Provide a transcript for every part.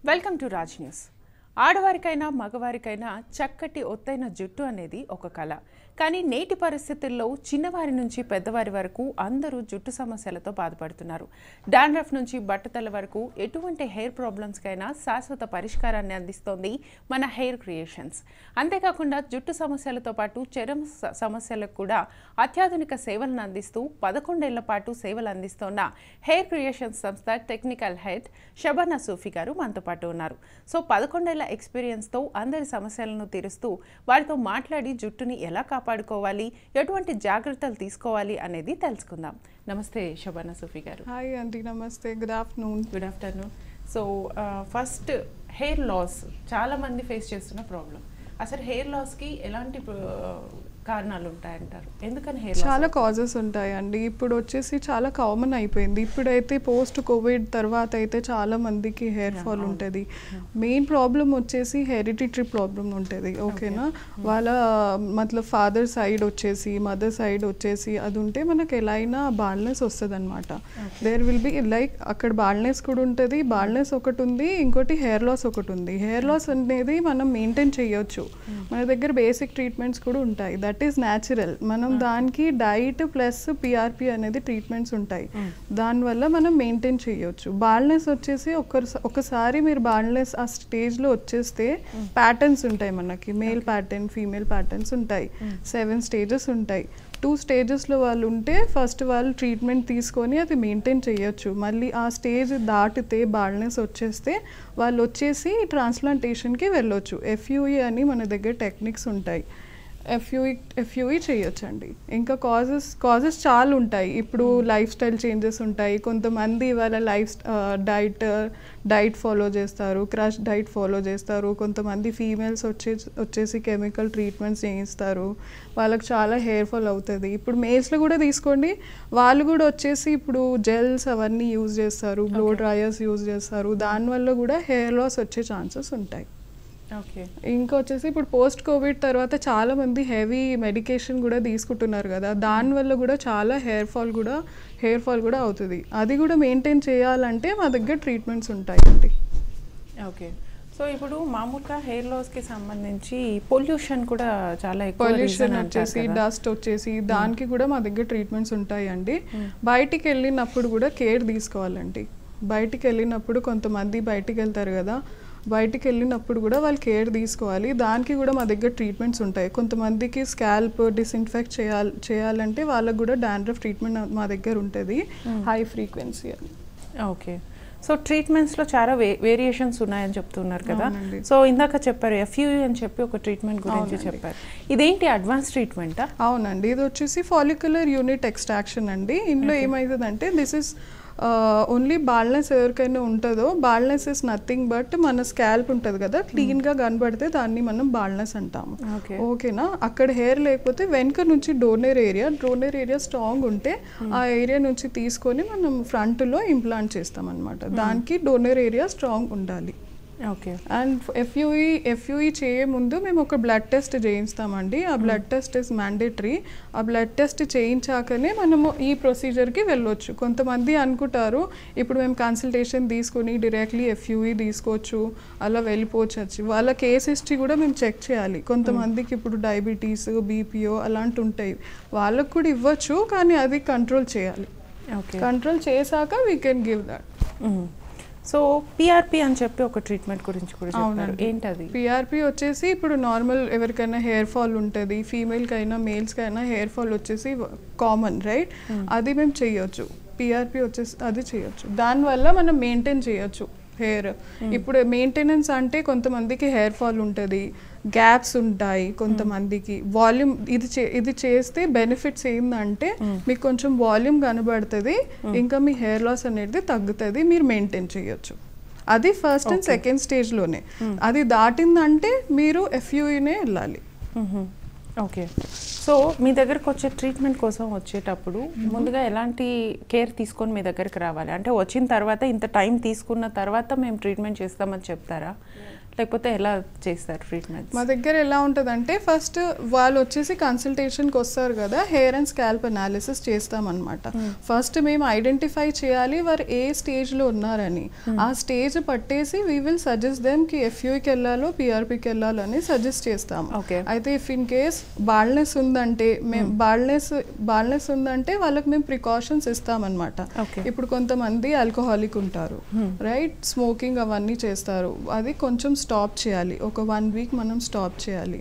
Welcome to Raj news. ఆడవారికైనా మగవారికైనా చక్కటి ఒత్తైన జుట్టు అనేది ఒక కళ. కానీ నేటి పరిస్థితుల్లో చిన్నవారి నుంచి పెద్దవారి వరకు అందరూ జుట్టు సమస్యలతో బాధపడుతున్నారు. డాండ్రఫ్ నుంచి బట్టతల వరకు ఎటువంటి హెయిర్ ప్రాబ్లమ్స్కైనా శాశ్వత పరిష్కారాన్ని అందిస్తోంది మన హెయిర్ క్రియేషన్స్. అంతేకాకుండా జుట్టు సమస్యలతో పాటు చర్మ సమస్యలకు కూడా అత్యాధునిక సేవలను అందిస్తూ 11 ఏళ్ల పాటు సేవలు అందిస్తోన్న హెయిర్ క్రియేషన్స్ సంస్థ టెక్నికల్ హెడ్ షబానా సూఫీ గారు మనతో పాటు ఉన్నారు. సో 11 ఏళ్ల ఎక్స్పీరియన్స్తో అందరి సమస్యలను తీరుస్తూ వారితో మాట్లాడి జుట్టుని ఎలా కాపాడుకోవాలి, ఎటువంటి జాగ్రత్తలు తీసుకోవాలి అనేది తెలుసుకుందాం. నమస్తే షబానా సూఫీ గారు. హాయ్ ఆంటీ, నమస్తే. Good afternoon. Good afternoon. So first hair loss చాలా మంది ఫేస్ చేస్తున్న ప్రాబ్లం. అసలు హెయిర్ లాస్కి ఎలాంటి కారణాలు ఉంటాయంటారు? ఎందుకని హెయిర్ లాస్? చాలా కాజెస్ ఉంటాయండి. ఇప్పుడు వచ్చేసి చాలా కామన్ అయిపోయింది. ఇప్పుడైతే పోస్ట్ కోవిడ్ తర్వాత అయితే చాలా మందికి హెయిర్ ఫాల్ ఉంటుంది. మెయిన్ ప్రాబ్లం వచ్చేసి హెరిడిటరీ ప్రాబ్లం ఉంటుంది. ఓకేనా, వాళ్ళ మతలబ్ ఫాదర్ సైడ్ వచ్చేసి మదర్ సైడ్ వచ్చేసి అది ఉంటే మనకి ఎలా అయినా బాల్నెస్ వస్తుంది అనమాట. దేర్ విల్ బి లైక్ అక్కడ బాల్నెస్ కూడా ఉంటుంది. బాల్నెస్ ఒకటి ఉంది, ఇంకోటి హెయిర్ లాస్ ఒకటి ఉంది. హెయిర్ లాస్ అనేది మనం మెయింటైన్ చేయొచ్చు. మన దగ్గర బేసిక్ ట్రీట్మెంట్స్ కూడా ఉంటాయి. That is natural. మనం దానికి డైట్ ప్లస్ పిఆర్పి అనేది ట్రీట్మెంట్స్ ఉంటాయి. దానివల్ల మనం మెయింటైన్ చేయొచ్చు. బాల్నెస్ వచ్చేసి ఒకసారి మీరు బాల్నెస్ ఆ స్టేజ్లో వచ్చేస్తే ప్యాటర్న్స్ ఉంటాయి. మనకి మేల్ ప్యాటర్న్, ఫీమేల్ ప్యాటర్న్స్ ఉంటాయి. 7 స్టేజెస్ ఉంటాయి. 2 స్టేజెస్లో వాళ్ళు ఉంటే ఫస్ట్ వాళ్ళు ట్రీట్మెంట్ తీసుకొని అది మెయింటైన్ చేయొచ్చు. మళ్ళీ ఆ స్టేజ్ దాటితే బాల్నెస్ వచ్చేస్తే వాళ్ళు వచ్చేసి ట్రాన్స్ప్లాంటేషన్కి వెళ్ళొచ్చు. ఎఫ్యూఈ అని మన దగ్గర టెక్నిక్స్ ఉంటాయి. ఎఫ్యూఈ చేయొచ్చండి. ఇంకా కాజెస్ చాలా ఉంటాయి. ఇప్పుడు లైఫ్ స్టైల్ చేంజెస్ ఉంటాయి. కొంతమంది వాళ్ళ డైట్ ఫాలో చేస్తారు, క్రష్ డైట్ ఫాలో చేస్తారు. కొంతమంది ఫీమేల్స్ వచ్చేసి కెమికల్ ట్రీట్మెంట్స్ చేయిస్తారు. వాళ్ళకి చాలా హెయిర్ ఫాల్ అవుతుంది. ఇప్పుడు మేల్స్లో కూడా తీసుకోండి, వాళ్ళు కూడా వచ్చేసి ఇప్పుడు జెల్స్ అవన్నీ యూజ్ చేస్తారు, బ్లో డ్రైయర్స్ యూజ్ చేస్తారు. దానివల్ల కూడా హెయిర్ లాస్ వచ్చే ఛాన్సెస్ ఉంటాయి. ఇంకా వచ్చేసి ఇప్పుడు పోస్ట్ కోవిడ్ తర్వాత చాలా మంది హెవీ మెడికేషన్ కూడా తీసుకుంటున్నారు కదా, దానివల్ల కూడా చాలా హెయిర్ ఫాల్ కూడా అవుతుంది. అది కూడా మెయింటైన్ చేయాలంటే మా దగ్గర ట్రీట్మెంట్స్ ఉంటాయండి. ఓకే. సో ఇప్పుడు మామూలుగా హెయిర్ లాస్కి సంబంధించి పొల్యూషన్ కూడా చాలా ఎక్కువ. పొల్యూషన్ వచ్చేసి డస్ట్ వచ్చేసి దానికి కూడా మా దగ్గర ట్రీట్మెంట్స్ ఉంటాయండి. బయటికి వెళ్ళినప్పుడు కూడా కేర్ తీసుకోవాలండి. బయటికి వెళ్ళినప్పుడు కొంతమంది బయటికి వెళ్తారు కదా, బయటికి వెళ్ళినప్పుడు కూడా వాళ్ళు కేర్ తీసుకోవాలి. దానికి కూడా మా దగ్గర ట్రీట్మెంట్స్ ఉంటాయి. కొంతమందికి స్కాల్ప్ డిస్ఇన్ఫెక్ట్ చేయాలంటే వాళ్ళకు కూడా డాండ్రఫ్ ట్రీట్మెంట్ మా దగ్గర ఉంటుంది, హై ఫ్రీక్వెన్సీ అని. ఓకే. సో ట్రీట్మెంట్స్లో చాలా వేరియేషన్స్ ఉన్నాయని చెప్తున్నారు కదా. సో ఇందాక చెప్పారు ఎఫ్యూఈ అని చెప్పి ఒక ట్రీట్మెంట్ గురించి చెప్పారు. ఇదేంటి అడ్వాన్స్ ట్రీట్మెంటా? అవునండి, ఇది వచ్చేసి ఫాలిక్యులర్ యూనిట్ ఎక్స్ట్రాక్షన్ అండి. ఇందులో ఏమవుతుందంటే దిస్ ఇస్ ఓన్లీ బాల్నెస్ ఎవరికైనా ఉంటుందో, బాల్నెస్ ఇస్ నథింగ్ బట్ మన స్కాల్ప్ ఉంటుంది కదా, క్లీన్గా కనబడితే దాన్ని మనం బాల్నెస్ అంటాము. ఓకేనా, అక్కడ హెయిర్ లేకపోతే వెనక నుంచి డోనర్ ఏరియా స్ట్రాంగ్ ఉంటే ఆ ఏరియా నుంచి తీసుకొని మనం ఫ్రంట్లో ఇంప్లాంట్ చేస్తాం అనమాట. దానికి డోనర్ ఏరియా స్ట్రాంగ్ ఉండాలి. ఓకే. అండ్ ఎఫ్యూఈ చేయే ముందు మేము ఒక బ్లడ్ టెస్ట్ చేయిస్తామండి. ఆ బ్లడ్ టెస్ట్ ఇస్ మ్యాండేటరీ. ఆ బ్లడ్ టెస్ట్ చేయించాకనే మనము ఈ ప్రొసీజర్కి వెళ్ళొచ్చు. కొంతమంది అనుకుంటారు ఇప్పుడు మేము కన్సల్టేషన్ తీసుకొని డైరెక్ట్లీ ఎఫ్యూఈ తీసుకోవచ్చు, అలా వెళ్ళిపోవచ్చు. వాళ్ళ కేస్ హిస్టరీ కూడా మేము చెక్ చేయాలి. కొంతమందికి ఇప్పుడు డయాబెటీస్, బీపీఓ అలాంటి ఉంటాయి, వాళ్ళకు కూడా ఇవ్వచ్చు, కానీ అది కంట్రోల్ చేయాలి. కంట్రోల్ చేశాక we can give that. So PRP అని చెప్పి ఒక ట్రీట్మెంట్ గురించి కూడా చెప్పారు. ఏంటది? పిఆర్పి వచ్చేసి ఇప్పుడు నార్మల్ ఎవరికైనా హెయిర్ ఫాల్ ఉంటుంది, ఫీమేల్కైనా మేల్స్కైనా హెయిర్ ఫాల్ వచ్చేసి కామన్ రైట్, అది మేము చేయొచ్చు. పిఆర్పి వచ్చేసి అది చేయొచ్చు. దానివల్ల మనం మెయింటైన్ చేయొచ్చు హెయిర్. ఇప్పుడు మెయింటెనెన్స్ అంటే కొంతమందికి హెయిర్ ఫాల్ ఉంటుంది, గ్యాప్స్ ఉంటాయి, కొంతమందికి వాల్యూమ్. ఇది చేస్తే బెనిఫిట్స్ ఏంటంటే మీకు కొంచెం వాల్యూమ్ కనబడుతుంది, ఇంకా మీ హెయిర్ లాస్ అనేది తగ్గుతుంది, మీరు మెయింటైన్ చేయొచ్చు. అది ఫస్ట్ అండ్ సెకండ్ స్టేజ్లోనే. అది దాటిందంటే మీరు ఎఫ్యూఈనే వెళ్ళాలి. ఓకే. సో మీ దగ్గరకు వచ్చే ట్రీట్మెంట్ కోసం వచ్చేటప్పుడు ముందుగా ఎలాంటి కేర్ తీసుకొని మీ దగ్గరికి రావాలి? అంటే వచ్చిన తర్వాత ఇంత టైం తీసుకున్న తర్వాత మేము ట్రీట్మెంట్ చేస్తామని చెప్తారా, లేకపోతే ఎలా చేస్తారు ట్రీట్మెంట్? మా దగ్గర ఎలా ఉంటుందంటే ఫస్ట్ వాళ్ళు వచ్చేసి కన్సల్టేషన్కి వస్తారు కదా, హెయిర్ అండ్ స్కాల్ప్ అనాలిసిస్ చేస్తామన్నమాట. ఫస్ట్ మేము ఐడెంటిఫై చేయాలి వారు ఏ స్టేజ్లో ఉన్నారని. ఆ స్టేజ్ పట్టేసి వీ విల్ సజెస్ట్ దెమ్ కి ఎఫ్యూకి వెళ్ళాలో పిఆర్పికి వెళ్ళాలో అని సజెస్ట్ చేస్తాం. అయితే ఇఫ్ ఇన్ కేస్ బాల్నెస్ ఉందంటే మేము బాల్నెస్ ఉందంటే వాళ్ళకి మేము ప్రికాషన్స్ ఇస్తామన్నమాట. ఇప్పుడు కొంతమంది ఆల్కహాలిక్ ఉంటారు, రైట్, స్మోకింగ్ అవన్నీ చేస్తారు, అది కొంచెం స్టాప్ చేయాలి, ఒక 1 వీక్ మనం స్టాప్ చేయాలి.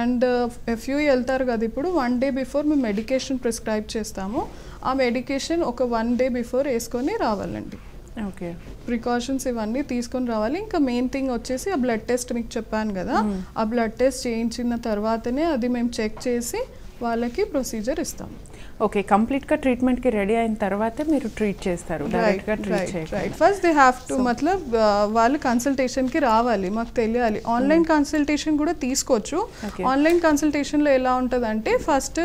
అండ్ ఎఫ్యూ వెళ్తారు కదా, ఇప్పుడు 1 డే బిఫోర్ మేము మెడికేషన్ ప్రిస్క్రైబ్ చేస్తాము. ఆ మెడికేషన్ ఒక 1 డే బిఫోర్ వేసుకొని రావాలండి. ఓకే, ప్రికాషన్స్ ఇవన్నీ తీసుకొని రావాలి. ఇంకా మెయిన్ థింగ్ వచ్చేసి ఆ బ్లడ్ టెస్ట్ మీకు చెప్పాను కదా, ఆ బ్లడ్ టెస్ట్ చేయించిన తర్వాతనే అది మేము చెక్ చేసి వాళ్ళకి ప్రొసీజర్ ఇస్తాం. ఓకే, కంప్లీట్గా ట్రీట్మెంట్కి రెడీ అయిన తర్వాతే మీరు ట్రీట్ చేస్తారు? Right, first they have to మతలబ్ వాళ్ళు కన్సల్టేషన్కి రావాలి, మాకు తెలియాలి. ఆన్లైన్ కన్సల్టేషన్ కూడా తీసుకోవచ్చు. ఆన్లైన్ కన్సల్టేషన్లో ఎలా ఉంటుందంటే ఫస్ట్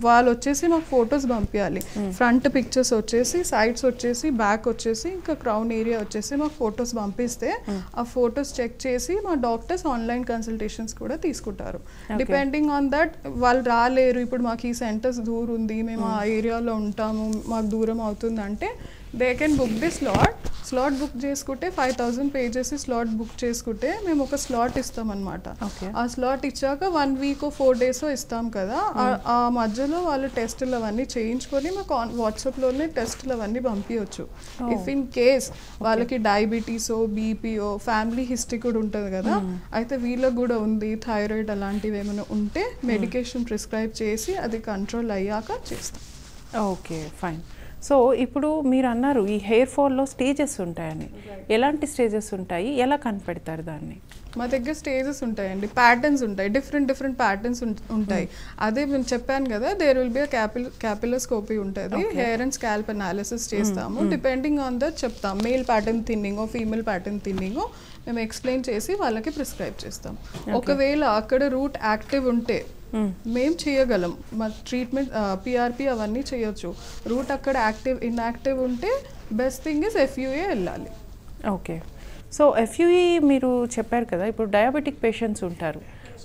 వాళ్ళు వచ్చేసి మాకు ఫొటోస్ పంపించాలి. ఫ్రంట్ పిక్చర్స్ వచ్చేసి, సైడ్స్ వచ్చేసి, బ్యాక్ వచ్చేసి, ఇంకా క్రౌన్ ఏరియా వచ్చేసి మాకు ఫొటోస్ పంపిస్తే ఆ ఫొటోస్ చెక్ చేసి మా డాక్టర్స్ ఆన్లైన్ కన్సల్టేషన్స్ కూడా తీసుకుంటారు. డిపెండింగ్ ఆన్ దట్ వాళ్ళు రాలేరు, ఇప్పుడు మాకు ఈ సెంటర్స్ దూరం ఉంది, మేము ఆ ఏరియాలో ఉంటాము, మాకు దూరం అవుతుంది అంటే they can book the slot book చేసుకుంటే 5000 పే చేసి స్లాట్ బుక్ చేసుకుంటే మేము ఒక స్లాట్ ఇస్తాం అనమాట. ఆ స్లాట్ ఇచ్చాక 1 వీక్ 4 డేస్ ఇస్తాం కదా, ఆ మధ్యలో వాళ్ళు టెస్టులు అవన్నీ చేయించుకొని మాకు వాట్సాప్లోనే టెస్టులు అవన్నీ పంపించవచ్చు. ఇఫ్ ఇన్ కేస్ వాళ్ళకి డయాబెటీసో బీపీఓ ఫ్యామిలీ హిస్టరీ కూడా ఉంటుంది కదా, అయితే వీళ్ళకి కూడా ఉంది, థైరాయిడ్ అలాంటివి ఏమైనా ఉంటే మెడికేషన్ ప్రిస్క్రైబ్ చేసి అది కంట్రోల్ అయ్యాక చేస్తాం. Okay, fine. సో ఇప్పుడు మీరు అన్నారు ఈ హెయిర్ ఫాల్లో స్టేజెస్ ఉంటాయని, ఎలాంటి స్టేజెస్ ఉంటాయి, ఎలా కనిపెడతారు దాన్ని? మా దగ్గర స్టేజెస్ ఉంటాయండి, ప్యాటర్న్స్ ఉంటాయి, డిఫరెంట్ ప్యాటర్న్స్ ఉంటాయి. అదే నేను చెప్పాను కదా, దేర్ విల్ బి క్యాపిలోస్కోపీ ఉంటుంది, హెయిర్ అండ్ స్కాల్ప్ అనాలిసిస్ చేస్తాము. డిపెండింగ్ ఆన్ దట్ చెప్తాం, మేల్ ప్యాటర్న్ థిన్నింగో ఫీమేల్ ప్యాటర్న్ థిన్నింగో మేము ఎక్స్ప్లెయిన్ చేసి వాళ్ళకి ప్రిస్క్రైబ్ చేస్తాం. ఒకవేళ అక్కడ రూట్ యాక్టివ్ ఉంటే మేము చేయగలం, మా ట్రీట్మెంట్ పిఆర్పి అవన్నీ చేయొచ్చు. రూట్ అక్కడ ఇన్యాక్టివ్ ఉంటే బెస్ట్ థింగ్ ఇస్ ఎఫ్యూఏ వెళ్ళాలి. ఓకే, సో ఎఫ్యూఈ మీరు చెప్పారు కదా, ఇప్పుడు డయాబెటిక్ పేషెంట్స్ ఉంటారు,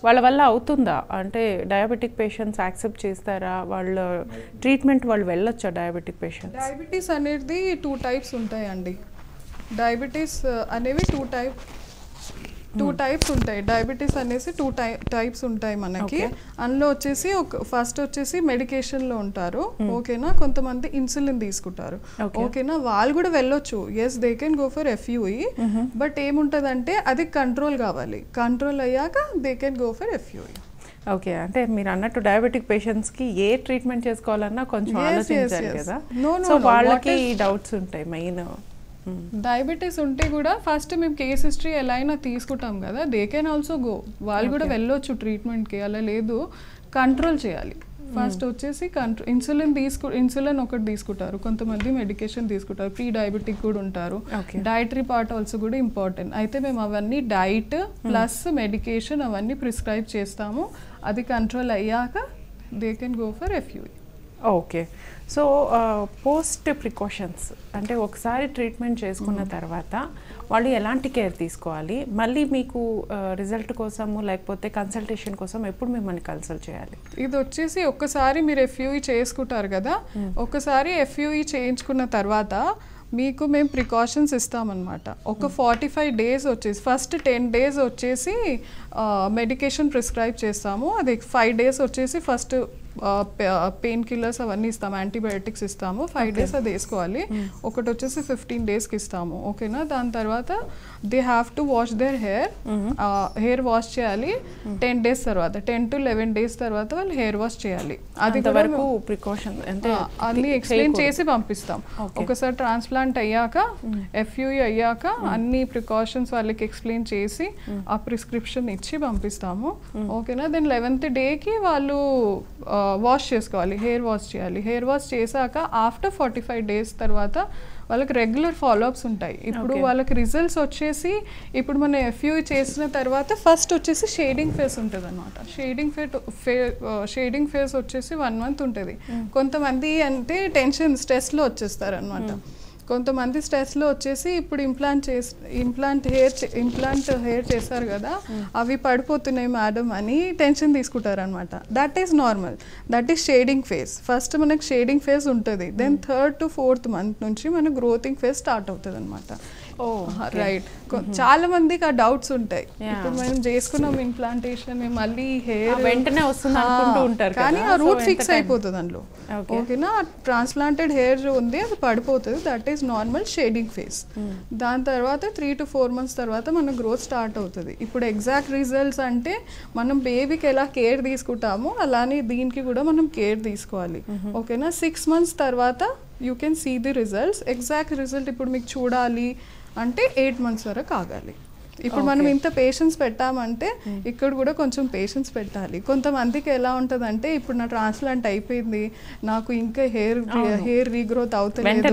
వాళ్ళ వల్ల అవుతుందా? అంటే డయాబెటిక్ పేషెంట్స్ యాక్సెప్ట్ చేస్తారా? వాళ్ళ ట్రీట్మెంట్ వాళ్ళు వెళ్ళొచ్చా డయాబెటిక్ పేషెంట్స్? డయాబెటీస్ అనేది 2 టైప్స్ ఉంటాయండి. డయాబెటీస్ అనేవి 2 టైప్స్ ఉంటాయి. డయాబెటీస్ అనేసి 2 టైప్స్ ఉంటాయి మనకి. అందులో వచ్చేసి ఫస్ట్ వచ్చేసి మెడికేషన్లో ఉంటారు, ఓకేనా, కొంతమంది ఇన్సులిన్ తీసుకుంటారు, ఓకేనా, వాళ్ళు కూడా వెళ్ళొచ్చు. Yes, they can go for FUE, but ఏముంటుందంటే అది కంట్రోల్ కావాలి, కంట్రోల్ అయ్యాక they can go for FUE. Okay, అంటే మీరు అన్నట్టు డయాబెటిక్ పేషెంట్స్కి ఏ ట్రీట్మెంట్ చేసుకోవాలన్నా కొంచెం ఆలోచించాలి కదా, సో వాళ్ళకి డౌట్స్ ఉంటాయి. మెయిన్ డయాబెటీస్ ఉంటే కూడా ఫస్ట్ మేము కేస్ హిస్టరీ ఎలా అయినా తీసుకుంటాం కదా, దే కెన్ ఆల్సో గో, వాళ్ళు కూడా వెళ్ళొచ్చు ట్రీట్మెంట్కి, అలా లేదు, కంట్రోల్ చేయాలి. ఫస్ట్ వచ్చేసి ఇన్సులిన్ ఒకటి తీసుకుంటారు, కొంతమంది మెడికేషన్ తీసుకుంటారు, ప్రీ డయాబెటిక్ కూడా ఉంటారు, డైటరీ పార్ట్ ఆల్సో కూడా ఇంపార్టెంట్. అయితే మేము అవన్నీ డైట్ ప్లస్ మెడికేషన్ అవన్నీ ప్రిస్క్రైబ్ చేస్తాము. అది కంట్రోల్ అయ్యాక they can go for FUE. Okay, so post precautions అంటే ఒకసారి ట్రీట్మెంట్ చేసుకున్న తర్వాత వాళ్ళు ఎలాంటి కేర్ తీసుకోవాలి, మళ్ళీ మీకు రిజల్ట్ కోసము లేకపోతే కన్సల్టేషన్ కోసం ఎప్పుడు మిమ్మల్ని కన్సల్ట్ చేయాలి? ఇది వచ్చేసి ఒక్కసారి మీరు ఎఫ్యూఈ చేసుకుంటారు కదా, ఒక్కసారి ఎఫ్యూఈ చేయించుకున్న తర్వాత మీకు మేము ప్రికాషన్స్ ఇస్తామన్నమాట. ఒక 45 డేస్ వచ్చేసి ఫస్ట్ 10 డేస్ వచ్చేసి మెడికేషన్ ప్రిస్క్రైబ్ చేస్తాము. అది 5 డేస్ వచ్చేసి ఫస్ట్ పెయిన్ కిల్లర్స్ అవన్నీ ఇస్తాము, యాంటీబయాటిక్స్ ఇస్తాము. 5 డేస్ అది వేసుకోవాలి. ఒకటి వచ్చేసి 15 డేస్కి ఇస్తాము, ఓకేనా. దాని తర్వాత they have to wash their hair wash చేయాలి 10 డేస్ తర్వాత, 10 to 11 డేస్ తర్వాత వాళ్ళు హెయిర్ వాష్ చేయాలి. అది వరకు ప్రికాషన్ అంటే అన్ని ఎక్స్ప్లెయిన్ చేసి పంపిస్తాం. ఒకసారి ట్రాన్స్ప్లాంట్ అయ్యాక ఎఫ్యూఈ అయ్యాక అన్ని ప్రికాషన్స్ వాళ్ళకి ఎక్స్ప్లెయిన్ చేసి ఆ ప్రిస్క్రిప్షన్ ఇచ్చి పంపిస్తాము, ఓకేనా. దెన్ 11th డేకి వాళ్ళు వాష్ చేసుకోవాలి, హెయిర్ వాష్ చేయాలి. హెయిర్ వాష్ చేశాక ఆఫ్టర్ 45 డేస్ తర్వాత వాళ్ళకి రెగ్యులర్ ఫాలోఅప్స్ ఉంటాయి. ఇప్పుడు వాళ్ళకి రిజల్ట్స్ వచ్చేసి ఇప్పుడు మనం ఎఫ్యూఈ చేసిన తర్వాత ఫస్ట్ వచ్చేసి షేడింగ్ ఫేస్ ఉంటుంది అనమాట. షేడింగ్ ఫేస్ వచ్చేసి 1 month ఉంటుంది. కొంతమంది అంటే టెన్షన్ స్ట్రెస్లో వచ్చేస్తారు అనమాట. కొంతమంది స్ట్రెస్లో వచ్చేసి ఇప్పుడు ఇంప్లాంట్ హెయిర్ చేశారు కదా, అవి పడిపోతున్నాయి మేడం అని టెన్షన్ తీసుకుంటారు అనమాట. That is normal, that is shedding phase. First మనకు షేడింగ్ ఫేజ్ ఉంటుంది, then 3rd to 4th month నుంచి మన గ్రోతింగ్ ఫేజ్ స్టార్ట్ అవుతుంది అనమాట. రైట్, చాలా మందికి ఆ డౌట్స్ ఉంటాయి. ఇప్పుడు మనం చేసుకున్నాం ఇంప్లాంటేషన్, మళ్ళీ హెయిర్ వెంటనే వస్తుంది అనుకుంటూ ఉంటారు, కానీ ఆ రూట్ ఫిక్స్ అయిపోతుంది అందులో. ఓకేనా, ట్రాన్స్ప్లాంటెడ్ హెయిర్ ఉంది, అది పడిపోతుంది. That is normal shading phase. దాని తర్వాత 3 to 4 months తర్వాత మన గ్రోత్ స్టార్ట్ అవుతుంది. ఇప్పుడు ఎగ్జాక్ట్ రిజల్ట్స్ అంటే మనం బేబీకి ఎలా కేర్ తీసుకుంటామో అలానే దీనికి కూడా మనం కేర్ తీసుకోవాలి. ఓకేనా, 6 months తర్వాత you can see the results. Exact result ఇప్పుడు మీకు చూడాలి అంటే 8 months వరకు ఆగాలి. ఇప్పుడు మనం ఇంత పేషెన్స్ పెట్టామంటే ఇక్కడ కూడా కొంచెం పేషెన్స్ పెట్టాలి. కొంతమందికి ఎలా ఉంటుందంటే, ఇప్పుడు నా ట్రాన్స్ప్లాంట్ అయిపోయింది, నాకు ఇంకా హెయిర్ రీగ్రోత్ అవుతలేదు,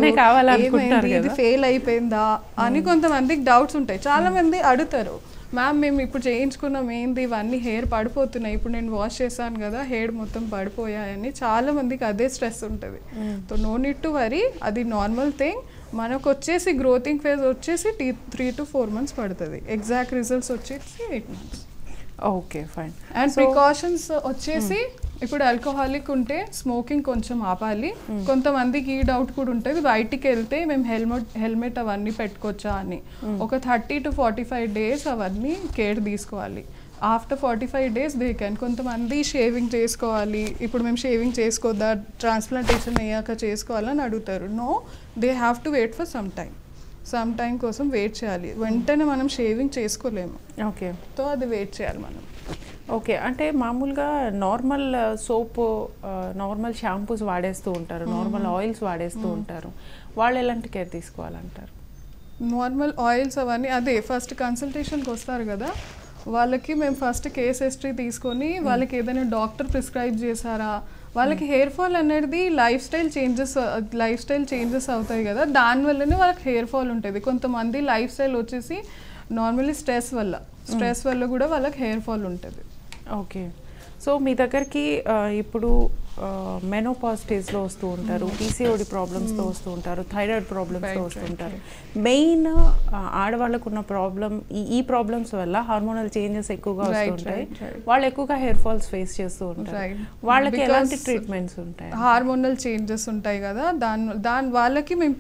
ఏమైంది, ఇది ఫెయిల్ అయిపోయిందా అని కొంతమందికి డౌట్స్ ఉంటాయి. చాలా మంది అడుగుతారు, మ్యామ్ మేము ఇప్పుడు చేయించుకున్నాం, ఏంది ఇవన్నీ హెయిర్ పడిపోతున్నాయి, ఇప్పుడు నేను వాష్ చేశాను కదా హెయిర్ మొత్తం పడిపోయాయని. చాలా మందికి అదే స్ట్రెస్ ఉంటుంది. So no need to worry, అది నార్మల్ థింగ్. మనకు వచ్చేసి గ్రోతింగ్ ఫేజ్ వచ్చేసి 3 to 4 months పడుతుంది, ఎగ్జాక్ట్ రిజల్ట్స్ వచ్చేసి 8 months. Okay fine. And precautions వచ్చేసి ఇప్పుడు ఆల్కహాలిక్ ఉంటే స్మోకింగ్ కొంచెం ఆపాలి. కొంతమందికి ఈ డౌట్ కూడా ఉంటుంది, బయటికి వెళ్తే మేము హెల్మెట్ అవన్నీ పెట్టుకోవచ్చా అని. ఒక 30 to 45 days అవన్నీ కేర్ తీసుకోవాలి. After 45 days they can. కొంతమంది షేవింగ్ చేసుకోవాలి, ఇప్పుడు మేము షేవింగ్ చేసుకోవద్దా, ట్రాన్స్ప్లాంటేషన్ అయ్యాక చేసుకోవాలని అడుగుతారు. No, they have to wait for some time కోసం వెయిట్ చేయాలి. వెంటనే మనం షేవింగ్ చేసుకోలేము. ఓకే, సో అది వెయిట్ చేయాలి మనం. ఓకే, అంటే మామూలుగా నార్మల్ సోప్, నార్మల్ షాంపూస్ వాడేస్తూ ఉంటారు, నార్మల్ ఆయిల్స్ వాడేస్తూ ఉంటారు, వాళ్ళు ఎలాంటి కేర్ తీసుకోవాలంటారు? నార్మల్ ఆయిల్స్ అవన్నీ అదే ఫస్ట్ కన్సల్టేషన్కి వస్తారు కదా, వాళ్ళకి మేము ఫస్ట్ కేస్ హిస్టరీ తీసుకొని వాళ్ళకి ఏదైనా డాక్టర్ ప్రిస్క్రైబ్ చేశారా, వాళ్ళకి హెయిర్ ఫాల్ అనేది లైఫ్ స్టైల్ చేంజెస్ అవుతాయి కదా, దానివల్లనే వాళ్ళకి హెయిర్ ఫాల్ ఉంటుంది. కొంతమంది లైఫ్ స్టైల్ వచ్చేసి నార్మల్లీ స్ట్రెస్ వల్ల కూడా వాళ్ళకి హెయిర్ ఫాల్ ఉంటుంది. ఓకే, సో మీ దగ్గరికి ఇప్పుడు మెనోపాజ్ స్టేజ్లో వస్తూ ఉంటారు, పీసీఓడి ప్రాబ్లమ్స్తో వస్తూ ఉంటారు, థైరాయిడ్ ప్రాబ్లమ్స్తో వస్తూ ఉంటారు. మెయిన్ ఆడవాళ్ళకు ఉన్న ప్రాబ్లం ఈ ప్రాబ్లమ్స్ వల్ల హార్మోనల్ చేంజెస్ ఎక్కువగా వస్తుంటాయి, వాళ్ళు ఎక్కువగా హెయిర్ ఫాల్స్ ఫేస్ చేస్తూ ఉంటారు. వాళ్ళకి ఎలాంటి ట్రీట్మెంట్స్ ఉంటాయి? హార్మోనల్ చేంజెస్ ఉంటాయి కదా, వాళ్ళకి మేము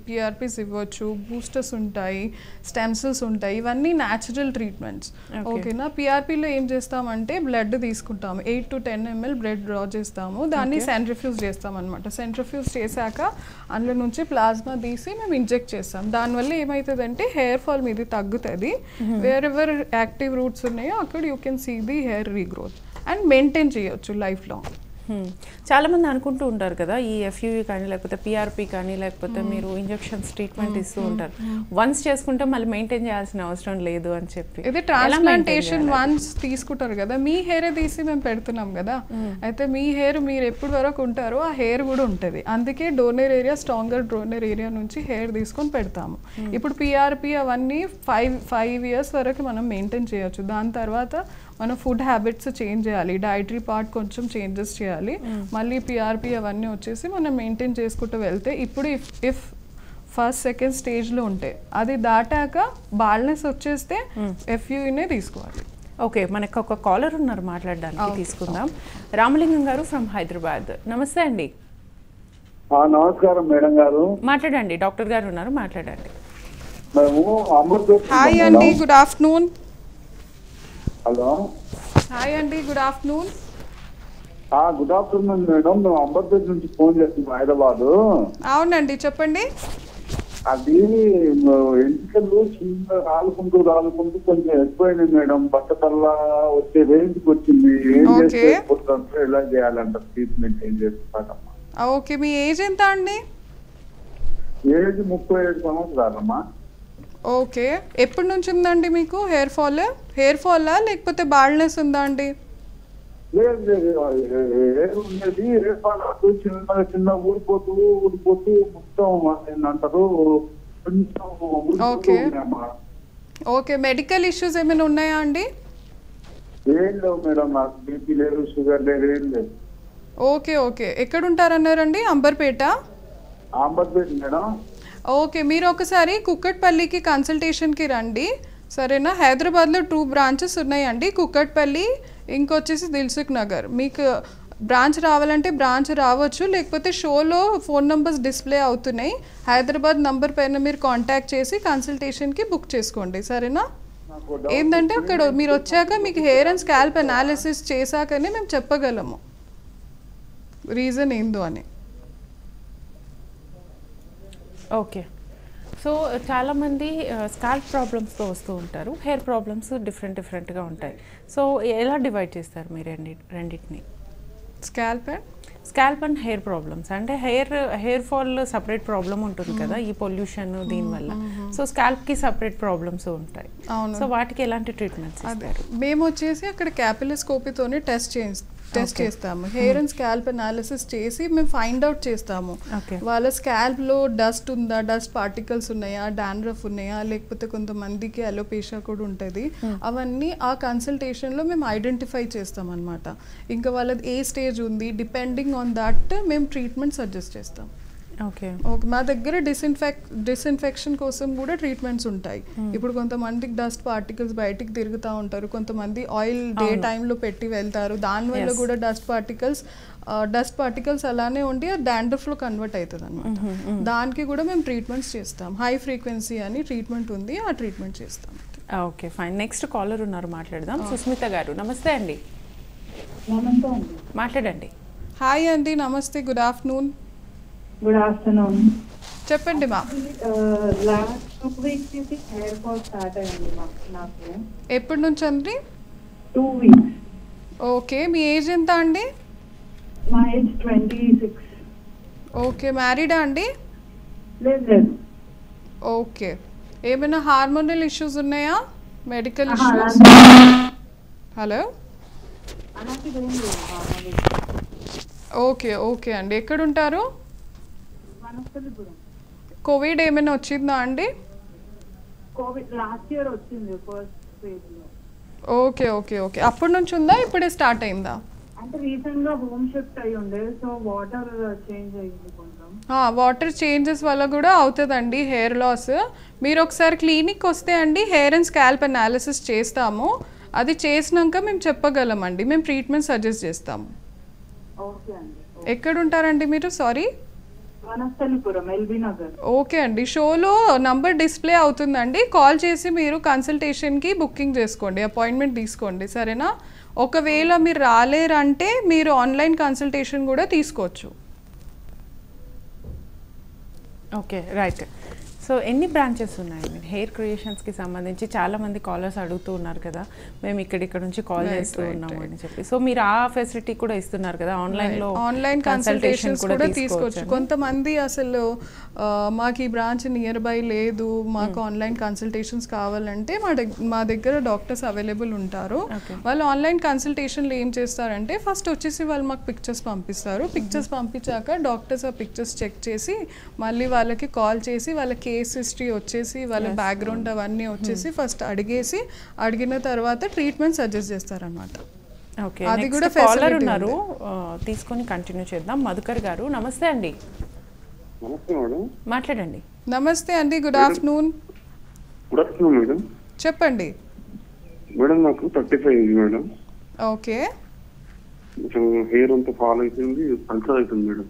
పిఆర్పీస్ ఇవ్వచ్చు, బూస్టర్స్ ఉంటాయి, స్టెమ్ సెల్స్ ఉంటాయి, ఇవన్నీ న్యాచురల్ ట్రీట్మెంట్స్. ఓకేనా, పిఆర్పీలో ఏం చేస్తామంటే బ్లడ్ తీసుకుంటాము, 8 to 10 ml బ్లడ్ డ్రా చేస్తాము, దాన్ని సెంట్రిఫ్యూజ్ చేస్తాం అనమాట. సెంట్రిఫ్యూజ్ చేశాక అందులో నుంచి ప్లాస్మా తీసి మేము ఇంజెక్ట్ చేస్తాం. దానివల్ల ఏమవుతుందంటే హెయిర్ ఫాల్ మీది తగ్గుతుంది. వేరెవర్ యాక్టివ్ రూట్స్ ఉన్నాయో అక్కడ you can see the hair regrowth and maintain చేయొచ్చు లైఫ్ లాంగ్. చాలా మంది అనుకుంటూ ఉంటారు కదా, ఈ ఎఫ్యూఈ కానీ లేకపోతే పిఆర్పి కానీ లేకపోతే మీరు ఇంజెక్షన్స్ ట్రీట్మెంట్ ఇస్తూ ఉంటారు, వన్స్ చేసుకుంటే మళ్ళీ మెయింటైన్ చేయాల్సిన అవసరం లేదు అని చెప్పి. ఇది ట్రాన్స్ప్లాంటేషన్ వన్స్ తీసుకుంటారు కదా, మీ హెయిర్ తీసి మేము పెడుతున్నాం కదా, అయితే మీ హెయిర్ మీరు ఎప్పటి వరకు ఉంటారో ఆ హెయిర్ కూడా ఉంటుంది. అందుకే స్ట్రాంగర్ డోనర్ ఏరియా నుంచి హెయిర్ తీసుకొని పెడతాము. ఇప్పుడు పిఆర్పి అవన్నీ 5 years వరకు మనం మెయింటైన్ చేయొచ్చు. దాని తర్వాత మన ఫుడ్ హ్యాబిట్స్ చేంజ్ చేయాలి, డైటరీ పార్ట్ కొంచెం చేంజెస్ చేయాలి, మళ్ళీ పిఆర్పి అవన్నీ వచ్చేసి మనం మెయింటైన్ చేసుకుంటూ వెళ్తే. ఇప్పుడు ఇఫ్ ఫస్ట్ సెకండ్ స్టేజ్లో ఉంటే, అది దాటాక బాల్నెస్ వచ్చేస్తే ఎఫ్యూఈనే తీసుకోవాలి. ఓకే, మనకు ఒక కాలర్ ఉన్నారు మాట్లాడడానికి, తీసుకుందాం. రామలింగం గారు ఫ్రమ్ హైదరాబాద్. నమస్తే అండి. నమస్కారం మేడం గారు. మాట్లాడండి, డాక్టర్ గారు ఉన్నారు, మాట్లాడండి. హాయ్ అండి, గుడ్ ఆఫ్టర్నూన్. హలో, హాయ్ అండి, good afternoon. Good afternoon madam, మేము అంబర్పేట నుంచి ఫోన్ చేస్తున్నాం, హైదరాబాద్. అవునండి, చెప్పండి. అది ఎంటికలు చిన్న రాలుకుంటూ కొంచెం ఎక్కువైనాయి మేడం, బట్టతల్లా వచ్చే రేంజ్కి వచ్చింది. ఏం చేస్తే ఎలా చేయాలంట, ట్రీట్మెంట్ ఏం చేస్తారమ్మా? ఓకే, మీ ఏజ్ ఎంత అండి? ఏజ్ 37 సంవత్సరాలమ్మా. ఓకే, ఎప్పటి నుంచి ఉందండి మీకు హెయిర్ ఫాలా లేకపోతే బాల్నెస్ ఉందా అండి? లేదు, ఉండేది హెయిర్ ఫాల్ చిన్న ఊడిపోతూ మొత్తం అంటారు. ఓకే, ఓకే, మెడికల్ ఇష్యూస్ ఏమైనా ఉన్నాయా అండి? ఏం లేవు మేడం, నాకు బీపీ లేదు, షుగర్ లేదు, ఏం లేదు. ఓకే, ఓకే, ఎక్కడ ఉంటారన్నారండి? అంబర్పేట మేడం. ఓకే, మీరు ఒకసారి కుక్కట్పల్లికి కన్సల్టేషన్కి రండి, సరేనా? హైదరాబాద్లో 2 బ్రాంచెస్ ఉన్నాయండి, కుక్కట్పల్లి ఇంకొచ్చేసి దిల్సుఖ్ నగర్. మీకు బ్రాంచ్ రావాలంటే బ్రాంచ్ రావచ్చు, లేకపోతే షోలో ఫోన్ నెంబర్స్ డిస్ప్లే అవుతున్నాయి, హైదరాబాద్ నంబర్ పైన మీరు కాంటాక్ట్ చేసి కన్సల్టేషన్కి బుక్ చేసుకోండి, సరేనా? ఏంటంటే అక్కడ మీరు వచ్చాక మీకు హెయిర్ అండ్ స్కాల్ప్ అనాలిసిస్ చేశాకనే మేము చెప్పగలము రీజన్ ఏందో అని. ఓకే, సో చాలామంది స్కాల్ప్ ప్రాబ్లమ్స్తో వస్తూ ఉంటారు, హెయిర్ ప్రాబ్లమ్స్ డిఫరెంట్గా ఉంటాయి. సో ఎలా డివైడ్ చేస్తారు మీరు రెండింటిని? స్కాల్ప్ అండ్ హెయిర్ ప్రాబ్లమ్స్ అంటే హెయిర్ ఫాల్ సపరేట్ ప్రాబ్లమ్ ఉంటుంది కదా, ఈ పొల్యూషన్ దీనివల్ల. సో స్కాల్ప్కి సపరేట్ ప్రాబ్లమ్స్ ఉంటాయి. సో వాటికి ఎలాంటి ట్రీట్మెంట్స్ ఇస్తారు? మేము వచ్చేసి అక్కడ క్యాపిలోస్కోపీతోనే టెస్ట్ చేస్తాము, హెయిర్ అండ్ స్కాల్ప్ అనాలిసిస్ చేసి మేము ఫైండ్ అవుట్ చేస్తాము వాళ్ళ స్కాల్ప్లో డస్ట్ ఉందా, డస్ట్ పార్టికల్స్ ఉన్నాయా, డాండ్రఫ్ ఉన్నాయా, లేకపోతే కొంతమందికి అలోపేషియా కూడా ఉంటుంది. అవన్నీ ఆ కన్సల్టేషన్లో మేము ఐడెంటిఫై చేస్తాం అనమాట. ఇంకా వాళ్ళది ఏ స్టేజ్ ఉంది, డిపెండింగ్ ఆన్ దట్ మేము ట్రీట్మెంట్ సజెస్ట్ చేస్తాం. ఓకే, మా దగ్గర డిస్ఇన్ఫెక్షన్ కోసం కూడా ట్రీట్మెంట్స్ ఉంటాయి. ఇప్పుడు కొంతమందికి డస్ట్ పార్టికల్స్ బయటికి తిరుగుతూ ఉంటారు, కొంతమంది ఆయిల్ డే టైంలో పెట్టి వెళ్తారు, దానివల్ల కూడా డస్ట్ పార్టికల్స్ అలానే ఉండి డాండ్రఫ్లో కన్వర్ట్ అవుతుంది అనమాట. దానికి కూడా మేము ట్రీట్మెంట్స్ చేస్తాం. హై ఫ్రీక్వెన్సీ అని ట్రీట్మెంట్ ఉంది, ఆ ట్రీట్మెంట్ చేస్తాం. Okay fine. నెక్స్ట్ కాలర్ ఉన్నారు, మాట్లాడదాం. సుస్మిత గారు, నమస్తే అండి. మాట్లాడండి. హాయ్ అండి, నమస్తే, గుడ్ ఆఫ్టర్నూన్. Good afternoon. చెప్పండి మా. లాస్ట్ 2 వీక్స్ నుంచి హెయిర్ ఫాల్ స్టార్ట్ అయింది నాకు. ఎప్పటి నుంచి అండి? 2 వీక్స్. ఓకే, మీ ఏజ్ ఎంత అండి? మా ఏజ్ 26. ఓకే, మ్యారీడా అండి? లేదు. ఓకే, ఏమైనా హార్మోనల్ ఇష్యూస్ ఉన్నాయా, మెడికల్ ఇష్యూస్? హలో. ఓకే అండి, ఎక్కడ ఉంటారు? కోవిడ్ ఏమైనా వచ్చిందా అండి? కోవిడ్ లాస్ట్ ఇయర్ వచ్చింది, ఫస్ట్ ఫేజ్ లో. ఓకే, అప్పటి నుంచి ఉందా, ఇప్పుడే స్టార్ట్ అయిందా? అంటే రీసెంట్ గా హోమ్ షిఫ్ట్ అయ్యి ఉండే, సో వాటర్ చేంజ్ అయ్యింది కొంచెం. వాటర్ చేంజెస్ వల్ల కూడా అవుతుందండి హెయిర్ లాస్. మీరు ఒకసారి క్లినిక్ వస్తే అండి హెయిర్ అండ్ స్కాల్ప్ అనాలిసిస్ చేస్తాము, అది చేసినాక మేము చెప్పగలమండి, మేము ట్రీట్మెంట్ సజెస్ట్ చేస్తాము. ఓకే అండి. ఎక్కడ ఉంటారండి మీరు? Sorry. Vanasthalipuram, LB Nagar. Okay అండి, షోలో నంబర్ డిస్ప్లే అవుతుందండి, కాల్ చేసి మీరు కన్సల్టేషన్కి బుకింగ్ చేసుకోండి, అపాయింట్మెంట్ తీసుకోండి, సరేనా? ఒకవేళ మీరు రాలేరంటే మీరు ఆన్లైన్ కన్సల్టేషన్ కూడా తీసుకోవచ్చు. Okay right. సో ఎన్ని బ్రాంచెస్ ఉన్నాయి మీరు హెయిర్ క్రియేషన్స్కి సంబంధించి? చాలామంది కాలర్స్ అడుగుతూ ఉన్నారు కదా, మేము ఇక్కడ నుంచి కాల్ చేస్తూ ఉన్నాము అని చెప్పి. సో మీరు ఆ ఫెసిలిటీ కూడా ఇస్తున్నారు కదా, ఆన్లైన్ కన్సల్టేషన్స్ కూడా తీసుకోవచ్చు. కొంతమంది అసలు మాకు ఈ బ్రాంచ్ నియర్ బై లేదు, మాకు ఆన్లైన్ కన్సల్టేషన్స్ కావాలంటే మా దగ్గర డాక్టర్స్ అవైలబుల్ ఉంటారు. వాళ్ళు ఆన్లైన్ కన్సల్టేషన్లో ఏం చేస్తారంటే ఫస్ట్ వచ్చేసి వాళ్ళు మాకు పిక్చర్స్ పంపిస్తారు, పిక్చర్స్ పంపించాక డాక్టర్స్ ఆ పిక్చర్స్ చెక్ చేసి మళ్ళీ వాళ్ళకి కాల్ చేసి వాళ్ళ కేస్ హిస్టరీ వచ్చేసి వాళ్ళ బ్యాక్గ్రౌండ్ అవన్నీ వచ్చేసి ఫస్ట్ అడిగిన తర్వాత ట్రీట్మెంట్ సజెస్ట్ చేస్తారనమాట. ఓకే, అది కూడా కాలర్ ఉన్నారు, తీసుకొని కంటిన్యూ చేద్దాం. మధుకర్ గారు, నమస్తే అండి. నమస్తే మేడం. మాట్లాడండి. నమస్తే అండి, good afternoon. Good afternoon madam. చెప్పండి మేడం. నాకు 35 మేడం. ఓకే, కొంచెం హెయిర్ అంతా ఫాల్ అయిపోయింది, పల్చర్ అవుతుంది మేడం.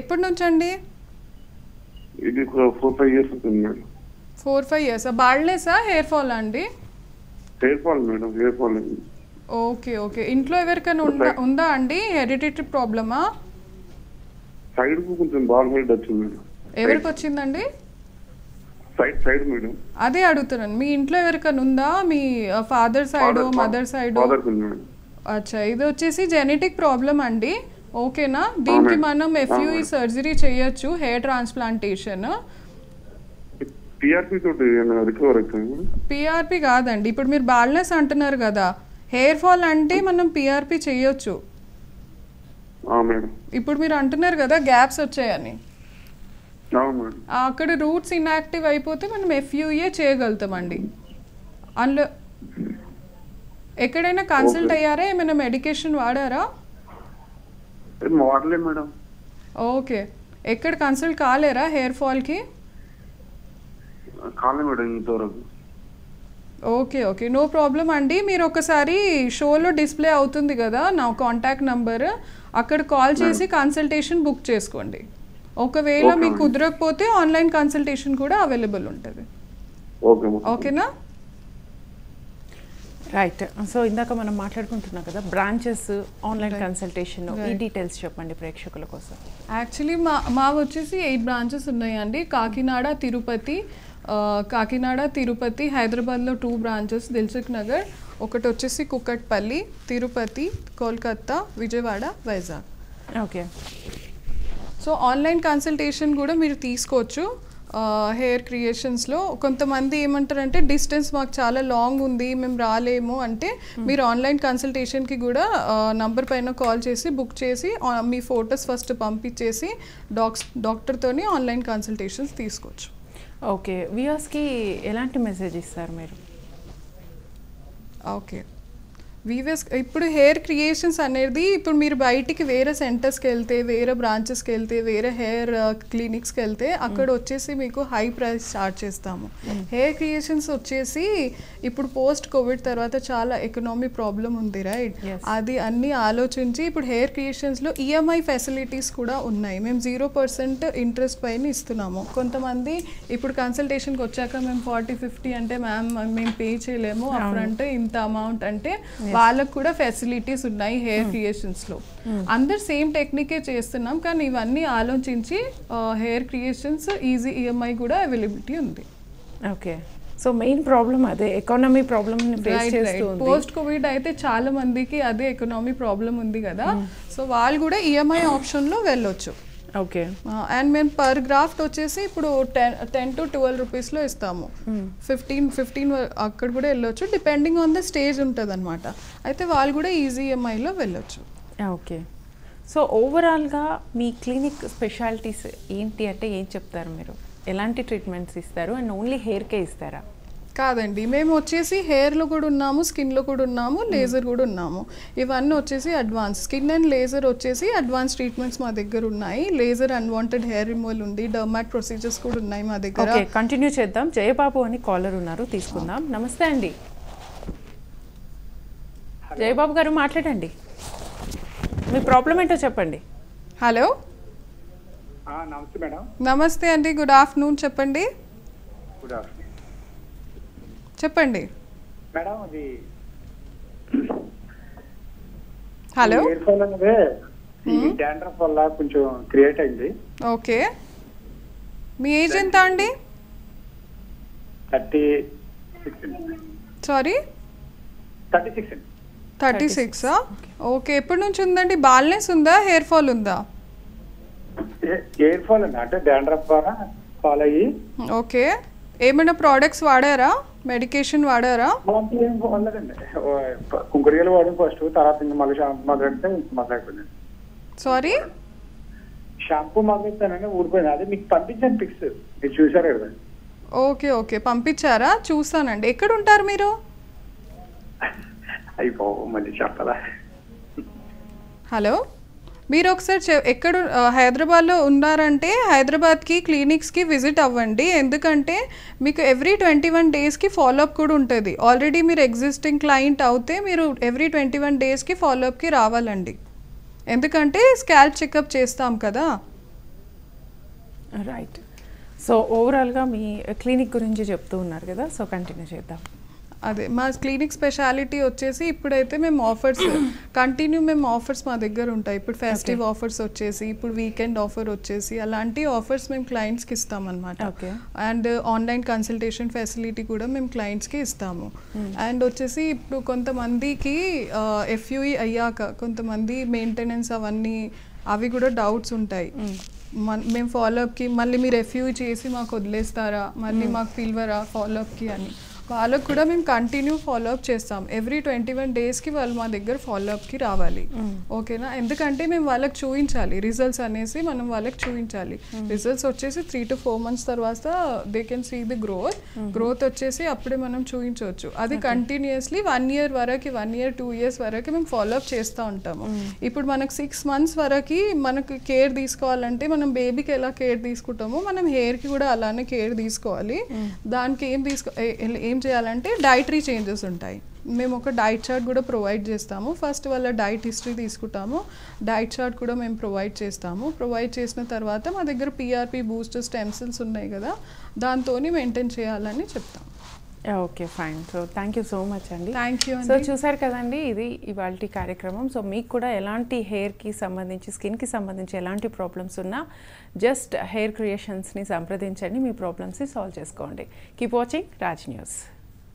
ఎప్పటి నుంచి అండి? ఇది 4-5 ఇయర్స్ అవుతుంది మేడం. 4-5 ఇయర్స్. బాల్డ్నెస్సా, హెయిర్ ఫాల్ అండి? Hair fall madam, hair fall. Okay, ఇంట్లో ఎవరికైనా ఉందా అండి హెరిడిటరీ ప్రాబ్లమా? సైడ్ కు కొంచెం బాల్ హెడ్ వచ్చింది మేడం. ఎవరికి వచ్చిందండి? Side madam. అదే అడుగుతున్నాను, మీ ఇంట్లో ఎవరికైనా ఉందా, మీ ఫాదర్ సైడ్, మదర్ సైడ్? అచ్చా, ఇది వచ్చేసి జెనెటిక్ ప్రాబ్లం అండి. ఓకేనా, దీనికి మనం FUE సర్జరీ చేయొచ్చు, హెయిర్ ట్రాన్స్ప్లాంటేషన్. PRP కాదండి, ఇప్పుడు మీరు బాల్నెస్ అంటున్నారు కదా, హెయిర్ ఫాల్ అంటే మనం PRP చేయొచ్చు. ఇప్పుడు మీరు అంటున్నారు కదా గ్యాప్స్ వచ్చాయని, అక్కడ రూట్స్ ఇన్యాక్టివ్ అయిపోతే మనం FUE చేయగలుగుతామండి. అందులో ఎక్కడైనా కన్సల్ట్ అయ్యారా, ఏమైనా మెడికేషన్ వాడారా? వాడలేదు మేడం. ఓకే, ఎక్కడ కన్సల్ట్ కాలేరా హెయిర్ ఫాల్కి? కాలే మేడం ఇంతవరకు. ఓకే ఓకే, నో ప్రాబ్లం అండి. మీరు ఒకసారి షోలో డిస్ప్లే అవుతుంది కదా నా కాంటాక్ట్ నంబర్, అక్కడ కాల్ చేసి కన్సల్టేషన్ బుక్ చేసుకోండి. ఒకవేళ Okay, మీకు madam. కుదరకపోతే ఆన్లైన్ కన్సల్టేషన్ కూడా అవైలబుల్ ఉంటుంది. Okay madam. ఓకేనా? రైట్. సో ఇందాక మనం మాట్లాడుకుంటున్నాం కదా బ్రాంచెస్, ఆన్లైన్ కన్సల్టేషన్, ఈ డీటెయిల్స్ చెప్పండి ప్రేక్షకుల కోసం. యాక్చువల్లీ మా వచ్చేసి 8 బ్రాంచెస్ ఉన్నాయండి. కాకినాడ, తిరుపతి, హైదరాబాద్లో 2 బ్రాంచెస్, దిల్సుఖ్ నగర్, ఒకటి వచ్చేసి Kukatpally, Tirupati, Kolkata, Vijayawada, Vizag. Okay. So online consultation కూడా మీరు తీసుకోవచ్చు. హెయిర్ క్రియేషన్స్లో కొంతమంది ఏమంటారంటే డిస్టెన్స్ మాకు చాలా లాంగ్ ఉంది, మేము రాలేము అంటే మీరు ఆన్లైన్ కన్సల్టేషన్కి కూడా నంబర్ పైన కాల్ చేసి బుక్ చేసి మీ ఫొటోస్ ఫస్ట్ పంపించేసి డాక్టర్తోని ఆన్లైన్ కన్సల్టేషన్స్ తీసుకోవచ్చు. ఓకే. వ్యూవర్స్కి ఎలాంటి మెసేజ్ ఇస్తారు మీరు? ఓకే, వీవర్స్ ఇప్పుడు హెయిర్ క్రియేషన్స్ అనేది ఇప్పుడు మీరు బయటికి వేరే సెంటర్స్కి వెళ్తే, వేరే బ్రాంచెస్కి వెళ్తే, వేరే హెయిర్ క్లినిక్స్కి వెళ్తే అక్కడ వచ్చేసి మీకు హై ప్రైస్ చార్జ్ చేస్తాము. హెయిర్ క్రియేషన్స్ వచ్చేసి ఇప్పుడు పోస్ట్ కోవిడ్ తర్వాత చాలా ఎకనామీ ప్రాబ్లం ఉంది, రైట్? అది అన్నీ ఆలోచించి ఇప్పుడు హెయిర్ క్రియేషన్స్లో ఈఎంఐ ఫెసిలిటీస్ కూడా ఉన్నాయి. మేము 0% ఇంట్రెస్ట్ పైన ఇస్తున్నాము. కొంతమంది ఇప్పుడు కన్సల్టేషన్కి వచ్చాక మేము 40-50 అంటే మ్యామ్ మేము పే చేయలేము అప్ఫ్రంట్ ఇంత అమౌంట్ అంటే వాళ్ళకు కూడా ఫెసిలిటీస్ ఉన్నాయి హెయిర్ క్రియేషన్స్లో. అందరు సేమ్ టెక్నికే చేస్తున్నాం, కానీ ఇవన్నీ ఆలోచించి హెయిర్ క్రియేషన్స్ ఈజీ ఈఎంఐ కూడా అవైలబిలిటీ ఉంది. ఓకే. సో మెయిన్ ప్రాబ్లం అదే ఎకానమీ ప్రాబ్లమ్ ఫేస్ చేస్తుంది. పోస్ట్ కోవిడ్ అయితే చాలా మందికి అదే ఎకనామీ ప్రాబ్లం ఉంది కదా, సో వాళ్ళు కూడా ఈఎంఐ ఆప్షన్లో వెళ్ళొచ్చు. ఓకే. అండ్ మేము పర్ గ్రాఫ్ట్ వచ్చేసి ఇప్పుడు 10 to 12 రూపీస్లో ఇస్తాము. 15 అక్కడ కూడా వెళ్ళొచ్చు, డిపెండింగ్ ఆన్ ద స్టేజ్ ఉంటుంది అనమాట. అయితే వాళ్ళు కూడా ఈజీ ఈఎంఐలో వెళ్ళొచ్చు. ఓకే. సో ఓవరాల్గా మీ క్లినిక్ స్పెషాలిటీస్ ఏంటి అంటే ఏం చెప్తారు మీరు? ఎలాంటి ట్రీట్మెంట్స్ ఇస్తారు అండ్ ఓన్లీ హెయిర్కే ఇస్తారా? కాదండి, మేము వచ్చేసి హెయిర్లో కూడా ఉన్నాము, స్కిన్లో కూడా ఉన్నాము, లేజర్ కూడా ఉన్నాము. ఇవన్నీ వచ్చేసి అడ్వాన్స్ స్కిన్ అండ్ లేజర్ వచ్చేసి అడ్వాన్స్ ట్రీట్మెంట్స్ మా దగ్గర ఉన్నాయి. లేజర్ అన్వాంటెడ్ హెయిర్ రిమూవల్ ఉంది, డర్మాట్ ప్రొసీజర్స్ కూడా ఉన్నాయి మా దగ్గర. ఓకే, కంటిన్యూ చేద్దాం. జయబాబు అని కాలర్ ఉన్నారు, తీసుకుందాం. నమస్తే అండి జయబాబు గారు, మాట్లాడండి. మీ ప్రాబ్లం ఏంటో చెప్పండి. హలో, నమస్తే మేడం. నమస్తే అండి, గుడ్ ఆఫ్టర్నూన్. చెప్పండి గుడ్ ఆఫ్టర్నూన్ చెప్పండి. మేడం. అది హలో, హెయిర్ ఫాల్ అనేది ఈ డాండ్రఫ్ వల్ల కొంచెం క్రియేట్ అయింది. ఓకే, మీ ఏజ్ ఎంత అండి? 36. సారీ, 36. 36. ఓకే, ఎప్పటి నుంచి ఉందండి? బాల్నెస్ ఉందా, హెయిర్ ఫాల్ ఉందా? హెయిర్ ఫాల్ అండి, అంటే డాండ్రఫ్ ద్వారా ఫాల్ అయ్యి. ఓకే, ఏమైనా ప్రోడక్ట్స్ వాడారా, మెడికేషన్ వాడారా? అలాంటివి ఏం వాడలేదండి. కుంకుడుకాయలు వాడాం ఫస్ట్, తర్వాత ఇంకా మళ్ళీ షాంపూ మొదలెడితే మొదలైపోయింది. సారీ, షాంపూ మొదలెట్టానండి, ఊడిపోయింది. అదే మీకు పంపించాను పిక్స్, మీరు చూసారు కదా. ఓకే ఓకే, పంపించారా? చూస్తానండి. ఎక్కడ ఉంటారు మీరు? అయిపో మళ్ళీ చెప్పదా. హలో, మీరు ఒకసారి ఎక్కడ హైదరాబాద్లో ఉన్నారంటే హైదరాబాద్కి క్లినిక్స్కి విజిట్ అవ్వండి. ఎందుకంటే మీకు ఎవ్రీ 21 డేస్కి ఫాలోఅప్ కూడా ఉంటుంది. ఆల్రెడీ మీరు ఎగ్జిస్టింగ్ క్లయింట్ అవుతే మీరు ఎవ్రీ 21 డేస్కి ఫాలోఅప్కి రావాలండి. ఎందుకంటే స్కాల్ప్ చెకప్ చేస్తాం కదా. రైట్. సో ఓవరాల్గా మీ క్లినిక్ గురించి చెప్తూ ఉన్నారు కదా, సో కంటిన్యూ చేద్దాం. అదే మా క్లినిక్ స్పెషాలిటీ వచ్చేసి ఇప్పుడైతే మేము ఆఫర్స్ మేము ఆఫర్స్ మా దగ్గర ఉంటాయి. ఇప్పుడు ఫెస్టివ్ ఆఫర్స్ వచ్చేసి, ఇప్పుడు వీకెండ్ ఆఫర్ వచ్చేసి, అలాంటి ఆఫర్స్ మేము క్లయింట్స్కి ఇస్తామన్నమాట. అండ్ ఆన్లైన్ కన్సల్టేషన్ ఫెసిలిటీ కూడా మేము క్లయింట్స్కి ఇస్తాము. అండ్ వచ్చేసి ఇప్పుడు కొంతమందికి ఎఫ్యూఈ అయ్యాక కొంతమంది మెయింటెనెన్స్ అవి కూడా డౌట్స్ ఉంటాయి. మేము ఫాలోఅప్కి మళ్ళీ మీరు ఎఫ్యూఈ చేసి మాకు వదిలేస్తారా, మళ్ళీ మాకు పిలవరా ఫాలోఅప్కి అని. వాళ్ళకు కూడా మేము కంటిన్యూ ఫాలోఅప్ చేస్తాం. ఎవ్రీ 21 డేస్కి వాళ్ళు మా దగ్గర ఫాలోఅప్కి రావాలి. ఓకేనా, ఎందుకంటే మేము వాళ్ళకి చూపించాలి రిజల్ట్స్ అనేసి, మనం వాళ్ళకి చూపించాలి. రిజల్ట్స్ వచ్చేసి 3 to 4 months తర్వాత they can see the growth వచ్చేసి అప్పుడే మనం చూపించవచ్చు. అది కంటిన్యూస్లీ 1 year వరకు, 1 year 2 years వరకు మేము ఫాలోఅప్ చేస్తూ ఉంటాము. ఇప్పుడు మనకు 6 months వరకు మనకు కేర్ తీసుకోవాలంటే మనం బేబీకి ఎలా కేర్ తీసుకుంటామో మనం హెయిర్కి కూడా అలానే కేర్ తీసుకోవాలి. దానికి ఏం చేయాలంటే డైటరీ చేంజెస్ ఉంటాయి. మేము ఒక డైట్ చార్ట్ కూడా ప్రొవైడ్ చేస్తాము. ఫస్ట్ వాళ్ళ డైట్ హిస్టరీ తీసుకుంటాము, డైట్ చార్ట్ కూడా మేము ప్రొవైడ్ చేస్తాము. ప్రొవైడ్ చేసిన తర్వాత మా దగ్గర PRP బూస్టర్ స్టెమ్ సెల్స్ ఉన్నాయి కదా, దాంతో మెయింటైన్ చేయాలని చెప్తాం. Okay, fine. So thank you so much అండి. Thank you. సో చూసారు కదండి, ఇది ఇవాల్టి కార్యక్రమం. సో మీకు కూడా ఎలాంటి హెయిర్కి సంబంధించి, స్కిన్కి సంబంధించి ఎలాంటి ప్రాబ్లమ్స్ ఉన్నా జస్ట్ హెయిర్ క్రియేషన్స్ని సంప్రదించండి, మీ ప్రాబ్లమ్స్ని సాల్వ్ చేసుకోండి. Keep watching Raj news.